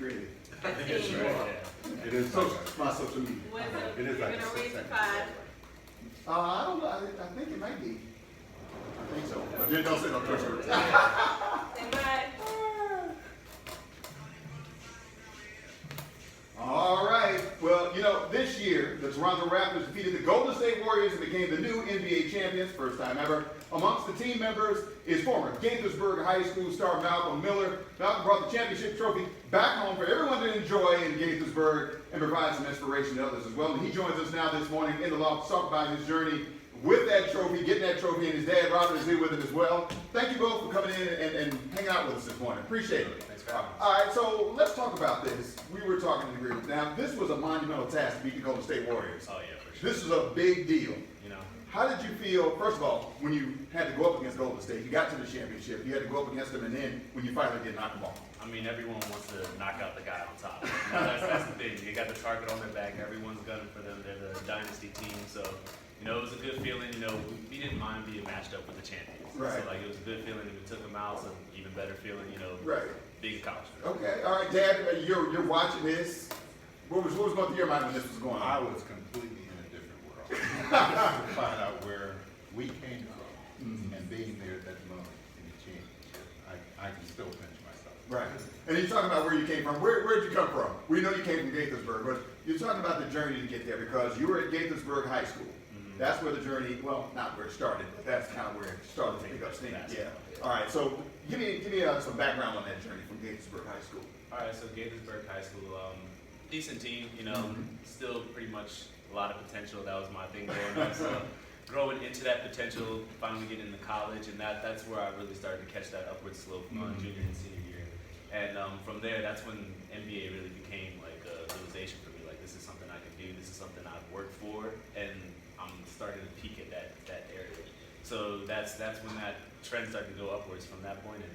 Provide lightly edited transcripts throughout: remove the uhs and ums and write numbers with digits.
created. It is You right. are. Yeah. It is So, like my social media. Was it? It is You're like gonna 6 read the seconds. 5. I don't know. I think it might be. I think so. But then don't say no curse words. Say bye. All right. Well, you know, this year, the Toronto Raptors defeated the Golden State Warriors and became the new NBA champions, first time ever. Amongst the team members is former Gaithersburg High School star Malcolm Miller. Malcolm brought the championship trophy back home for everyone to enjoy in Gaithersburg and provide some inspiration to others as well. And he joins us now this morning in the loft to talk about his journey with that trophy, getting that trophy, and his dad, Robert, is here with him as well. Thank you both for coming in and hanging out with us this morning. Appreciate it. Thanks for having us. All right, so let's talk about this. We were talking in agreement. Now, this was a monumental task to beat the Golden State Warriors. Oh yeah, for sure. This is a big deal. You know, How did you feel, first of all, when you had to go up against Golden State? You got to the championship, you had to go up against them, and then when you finally did knock them off. I mean, everyone wants to knock out the guy on top. You know, that's the thing. You got the target on their back. Everyone's gunning for them. They're the dynasty team. So, you know, it was a good feeling. You know, we didn't mind being matched up with the champions. Right. So, like, it was a good feeling. We took them out. So, even better feeling. You know, Right. being accomplished. Okay, all right, Dad, you're watching this. What was going through your mind when this was going I on? was completely in a different world. To find out where we came from and being there at that moment in the championship, I can still pinch myself. Right. And you're talking about where you came from. Where'd you come from? We know you came from Gaithersburg, but you're talking about the journey to get there because you were at Gaithersburg High School. That's where the journey, well, not where it started, but that's kind of where it started to pick up steam. Yeah. All right, so give me some background on that journey from Gaithersburg High School. All right, so Gaithersburg High School, decent team, you know, still pretty much a lot of potential. That was my thing growing up. So growing into that potential, finally getting into college, and that's where I really started to catch that upward slope junior and senior year. And from there, that's when NBA really became like a realization for me. Like, this is something I can do. This is something I've worked for, and I'm starting to peak at that area. So that's when that trend started to go upwards from that point, and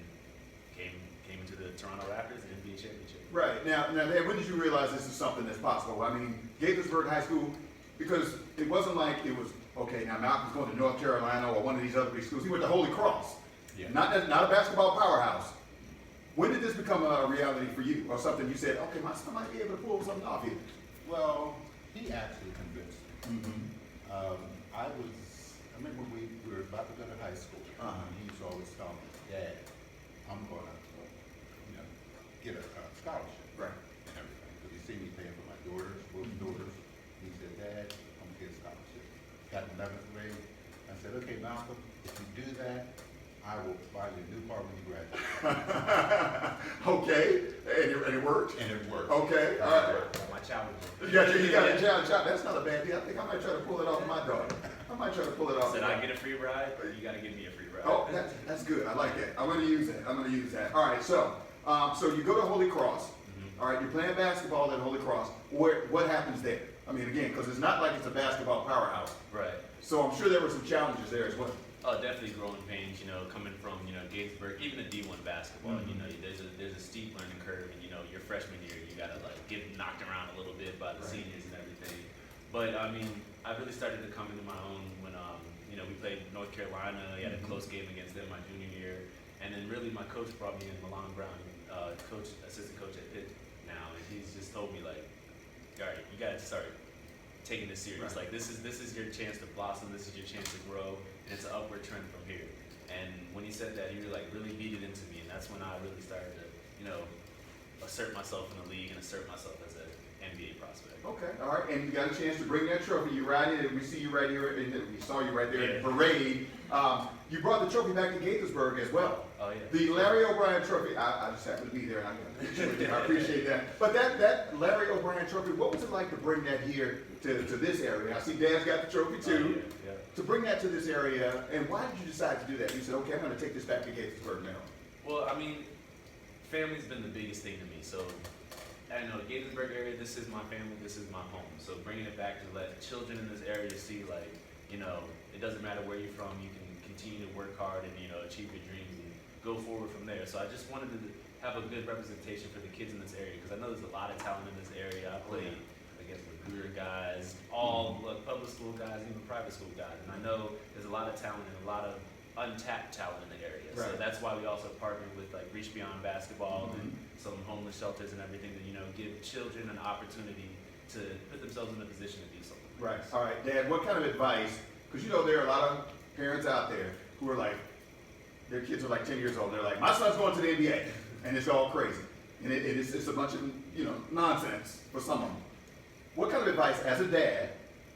came into the Toronto Raptors and NBA championship. Right. Now, Dad, when did you realize this is something that's possible? I mean, Gaithersburg High School, because it wasn't like it was, okay, now Malcolm's going to North Carolina or one of these other big schools. He went to Holy Cross. Yeah. Not a basketball powerhouse. When did this become a reality for you, or something you said, okay, my son might be able to pull something off here? Well, he actually convinced me. Mm-hmm. I remember we were about to go to high school. He used to always tell me, Dad, I'm going to, get a scholarship. Right. And everything. Because he seen me paying for my daughters, both daughters. He said, Dad, I'm going to get a scholarship. Got in 11th grade. I said, okay, Malcolm, if you do that, I will buy you a new car when you graduate. Okay, and it worked? And it worked. Okay, all right. My challenge. You got a challenge. That's not a bad deal. I think I might try to pull it off my daughter. I might try to pull it off. Said I get a free ride, but you got to give me a free ride. Oh, that's good. I like that. I'm going to use that. All right, so you go to Holy Cross. All right, you're playing basketball at Holy Cross. What happens there? I mean, again, because it's not like it's a basketball powerhouse. Right. So I'm sure there were some challenges there as well. Oh, definitely growing pains, coming from, Gaithersburg, even a D1 basketball, there's a steep learning curve, and, your freshman year, you gotta, like, get knocked around a little bit by the seniors and everything. But, I mean, I really started to come into my own when, we played North Carolina. We had a close game against them my junior year. And then really my coach brought me in, Milan Brown, assistant coach at Pitt now, and he's just told me, like, all right, you gotta start taking this serious. Right. Like, this is your chance to blossom, this is your chance to grow, and it's an upward trend from here. And when he said that, he really beat it into me, and that's when I really started to, assert myself in the league and assert myself as an NBA prospect. Okay, all right, and you got a chance to bring that trophy. You ride it, and we see you right here, and we saw you right there in the parade. You brought the trophy back to Gaithersburg as well. Oh, yeah. The Larry O'Brien trophy, I just happened to be there, and I appreciate that. But that Larry O'Brien trophy, what was it like to bring that here to this area? I see Dad's got the trophy too. Oh, yeah. To bring that to this area, and why did you decide to do that? You said, okay, I'm going to take this back to Gaithersburg now. Well, I mean, family's been the biggest thing to me. So, I know Gaithersburg area, this is my family, this is my home. So bringing it back to let children in this area see, like, it doesn't matter where you're from, you can continue to work hard and, achieve your dreams and go forward from there. So I just wanted to have a good representation for the kids in this area, because I know there's a lot of talent in this area. I played against Laguerre guys, all public school guys, even private school guys. And I know there's a lot of talent and a lot of untapped talent in the area. So Right. that's why we also partnered with, like, Reach Beyond Basketball and some homeless shelters and everything to, give children an opportunity to put themselves in a position to do something. Right. All right, Dad, what kind of advice, because there are a lot of parents out there who are like, their kids are like 10 years old, they're like, my son's going to the NBA, and it's all crazy. And it's a bunch of, nonsense for some of them. What kind of advice, as a dad,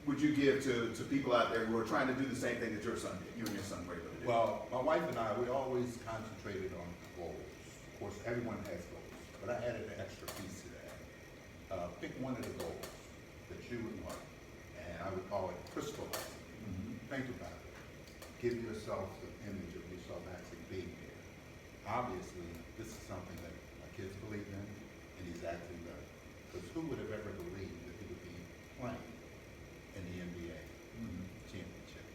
would you give to people out there who are trying to do the same thing that your son did, you and your son were able to do? Well, my wife and I, we always concentrated on goals. Of course, everyone has goals, but I added an extra piece to that. Pick one of the goals that you would want, and I would call it crystallize. Think about it. Give yourself the image of yourself actually being there. Obviously, this is something that my kids believe in, and he's actually done. Because who would have ever believed that he would be playing in the NBA championship?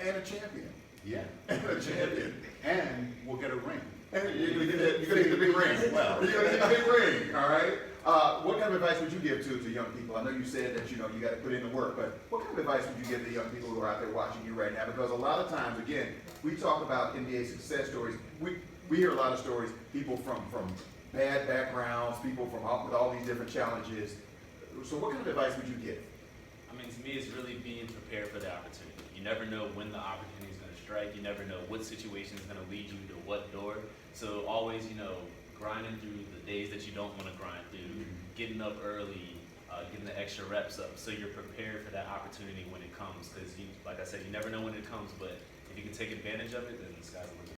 And a champion. Yeah. And a champion. And we'll get a ring. And you're gonna get the big ring. Well. You're gonna get the big ring, all right? What kind of advice would you give to young people? I know you said that, you got to put in the work, but what kind of advice would you give to young people who are out there watching you right now? Because a lot of times, again, we talk about NBA success stories. We hear a lot of stories, people from bad backgrounds, people with all these different challenges. So what kind of advice would you give? I mean, to me, it's really being prepared for the opportunity. You never know when the opportunity is going to strike. You never know what situation is going to lead you to what door. So always, grinding through the days that you don't want to grind through, getting up early, getting the extra reps up, so you're prepared for that opportunity when it comes. Because, like I said, you never know when it comes, but if you can take advantage of it, then the sky's the limit.